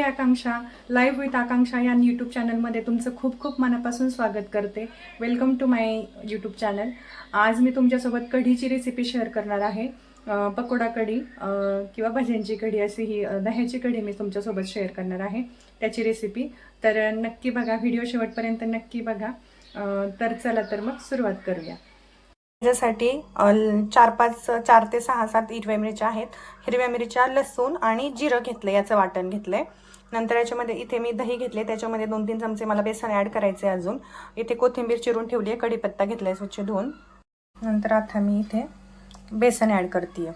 Akanksha live with आकांक्षा या YouTube चॅनलमध्ये तुमचं खूप खूप मनापासून स्वागत करते. Welcome to my YouTube channel. आज मी तुमच्यासोबत कढीची रेसिपी शेअर करणार आहे. पकोडा कढी किंवा भज्यांची कढी अशी ही दह्याची कढी मी तुमच्यासोबत शेअर करणार आहे, त्याची रेसिपी. तर नक्की बघा, व्हिडिओ शेवटपर्यंत नक्की बघा. तर चला तर मग सुरुवात करूया. त्याच्यासाठी 4 ते 6-7 हिरव्या मिरच्या आहेत. हिरव्या मिरच्या, लसूण आणि जिरं घेतलं, याचं वाटण घेतलंय. नंतर याच्यामध्ये इथे मी दही घेतले, त्याच्यामध्ये 2-3 चमचे मला बेसन ॲड करायचे. अजून इथे कोथिंबीर चिरून ठेवली आहे, कढीपत्ता घेतलाय स्वच्छ धुवून. नंतर आता मी इथे बेसन ॲड करते.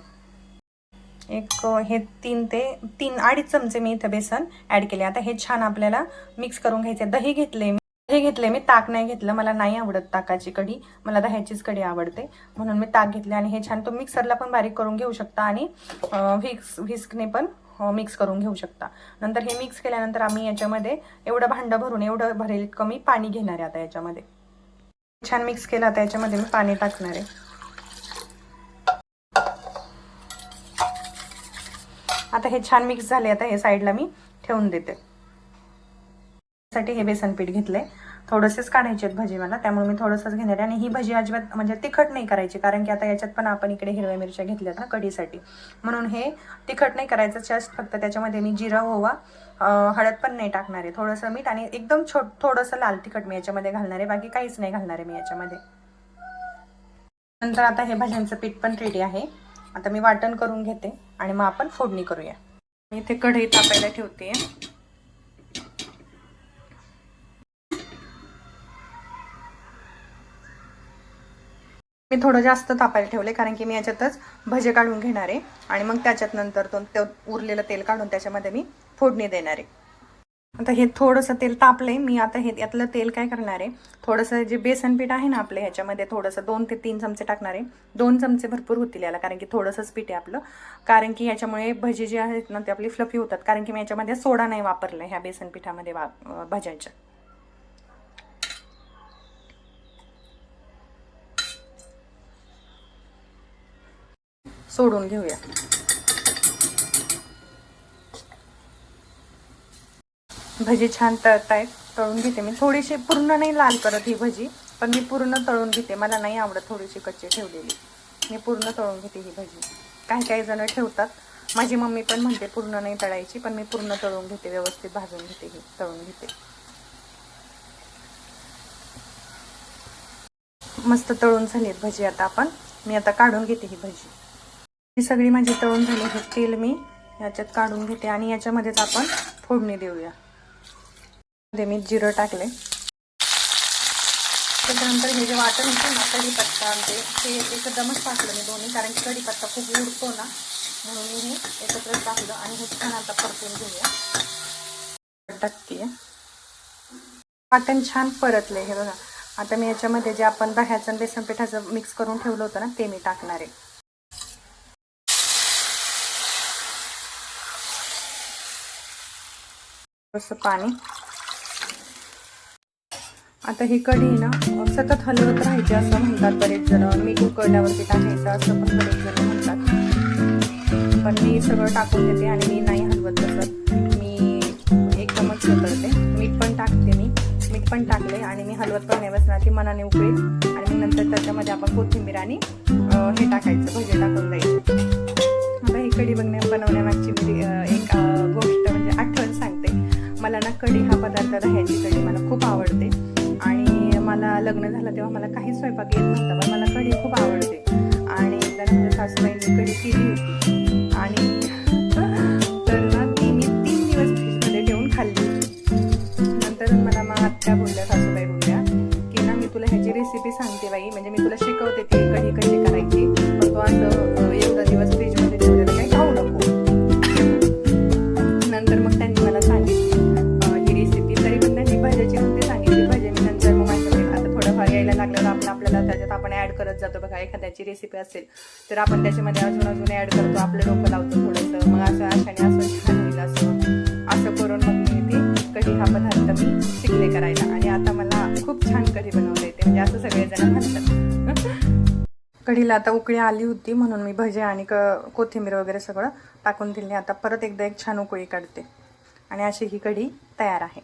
हे 3 ते 3-2.5 चमचे मी इथे बेसन ॲड केले. आता हे छान आपल्याला मिक्स करून घ्यायचे. दही घेतले मी, ताक नाही घेतलं, मला नाही आवडत ताकाची कढी, मला दह्याचीच कढी आवडते, म्हणून मी ताक घेतले. आणि हे छान तो मिक्सरला पण बारीक करून घेऊ शकता आणि व्हिस्कने पण मिक्स करून घेऊ शकता. नंतर हे मिक्स केल्यानंतर आम्ही याच्यामध्ये एवढं भांडं भरून, एवढं भरेल कमी पाणी घेणार आहे. आता याच्यामध्ये छान मिक्स केलं. आता याच्यामध्ये मी पाणी टाकणार आहे. आता हे छान मिक्स झाले. आता हे साईडला मी ठेवून देते. साठी हे बेसन पीठ घेतलंय. थोडेसेच काढायचे आहेत भजी मला, त्यामुळे मी थोडंसंच घेणार आहे. आणि ही भजी अजिबात म्हणजे तिखट नाही करायची, कारण की आता याच्यात पण आपण इकडे हिरव्या मिरच्या घेतल्यात ना कढीसाठी, म्हणून हे तिखट नाही करायचं. जस्ट फक्त त्याच्यामध्ये मी जिरा, ओवा, हळद पण नाही टाकणार आहे, थोडंसं मीठ आणि एकदम थोडंसं लाल तिखट मी याच्यामध्ये घालणार आहे, बाकी काहीच नाही घालणार आहे मी याच्यामध्ये. नंतर आता हे भाज्यांचं पीठ पण रेडी आहे. आता मी वाटण करून घेते आणि मग आपण फोडणी करूया. मी इथे कढई तापायला ठेवते. मी थोडं जास्त तापायला ठेवले, कारण की मी याच्यातच भजे काढून घेणार आहे आणि मग त्याच्यात नंतर तो उरलेलं तेल काढून त्याच्यामध्ये मी फोडणी देणार आहे. आता हे थोडंसं तेल तापलंय. मी आता हे यातलं तेल काय करणार आहे, थोडंसं जे बेसन पीठ आहे ना आपलं, ह्याच्यामध्ये थोडंसं 2 ते 3 चमचे टाकणार आहे. 2 चमचे भरपूर होतील याला, कारण की थोडंसंच पीठ आहे आपलं. कारण की ह्याच्यामुळे भजी जे आहेत ना ते आपली फ्लफी होतात, कारण की मी याच्यामध्ये सोडा नाही वापरला ह्या बेसन पिठामध्ये भज्याच्या. सोडून घेऊया. भजी छान तळतायत, तळून घेते मी. थोडीशी पूर्ण नाही लाल करत ही भजी, पण मी पूर्ण तळून घेते. मला नाही आवडत थोडीशी कच्ची ठेवलेली, मी पूर्ण तळून घेते ही भजी. काही जण ठेवतात, माझी मम्मी पण म्हणते पूर्ण नाही तळायची, पण मी पूर्ण तळून घेते, व्यवस्थित भाजून घेते, ही तळून घेते. मस्त तळून झालीत भजी. आता मी काढून घेते ही भजी. ही सगळी माझी तळून झाली. हे तेल मी याच्यात काढून घेते आणि याच्यामध्येच आपण फोडणी देऊया. मध्ये मी जिरं टाकले. त्याच्यानंतर हे जे वाटण होतं ना, कढीपत्ता ते एकदमच टाकलं मी दोन्ही, कारण की कढीपत्ता खूप उडतो ना, म्हणून मी हे एकत्रच टाकलं. आणि हे छान आता परतून घेऊया. टाकते. वाटण छान परतले हे बघा. आता मी याच्यामध्ये जे आपण दह्याचं बेसन पिठाचं मिक्स करून ठेवलं होतं ना, ते मी टाकणार आहे. असं पाणी. आता ही कढी ना सतत हलवत राहायची असं म्हणतात बरेच जण. मीठ उकळल्यावरती टाकायचं असं पण बरेच जण म्हणतात, पण मी सगळं टाकून देते आणि मी नाही हलवत बसत. मी एकदमच करते. मीठ पण टाकले आणि मी हलवत पण नाही बसणार. ती मनाने उकळेल आणि मग नंतर त्याच्यामध्ये आपण कोथिंबीर आणि हे टाकायचं, भजे टाकून द्यायचे. आता ही कढी बनवण्यामागची मी एक गोष्ट म्हणजे आठवण सांगते. मला ना कढी हा पदार्थ, दह्याची कढी मला खूप आवडते. आणि मला लग्न झालं तेव्हा मला काही स्वयंपाक येत नव्हता, पण मला कढी खूप आवडते. आणि एकदा माझ्या सासूबाईंनी कढी केली होती आणि तर ना ती मी 3 दिवस फ्रीजमध्ये ठेवून खाल्ली. नंतर मला मग आत्या बोलल्या, सासूबाई बोलल्या की ना मी तुला ह्याची रेसिपी सांगते बाई, म्हणजे मी तुला शिकवते ती कढी कशी करायची, पण तू असं एकदा दिवस फ्रीजमध्ये ठेवलेलं काही खाऊ नको. नंतर मग त्यांनी मला सांगितली ही रेसिपी. तरी पण त्यांनी भाज्याची नव्हती सांगितली. भाजी मी नंतर मग माझ्याकडे आता थोडंफार यायला लागल्यावर आपल्याला त्याच्यात आपण ॲड करत जातो बघा. एखाद्याची रेसिपी असेल तर आपण त्याच्यामध्ये अजून ॲड करतो, आपलं डोकं लावतो थोडंसं. मग अशाने छान होईल असं करून मग मी ती कढी हा पदार्थ मी शिकले करायला. आणि आता मला खूप छान कढी बनवता येते, म्हणजे असं सगळेजण म्हणतात. कढीला आता उकळी आली होती, म्हणून मी भजे आणि कोथिंबीर वगैरे सगळं टाकून दिले. आता परत एकदा एक छान उकळी काढते. आणि अशी ही कढी तयार आहे.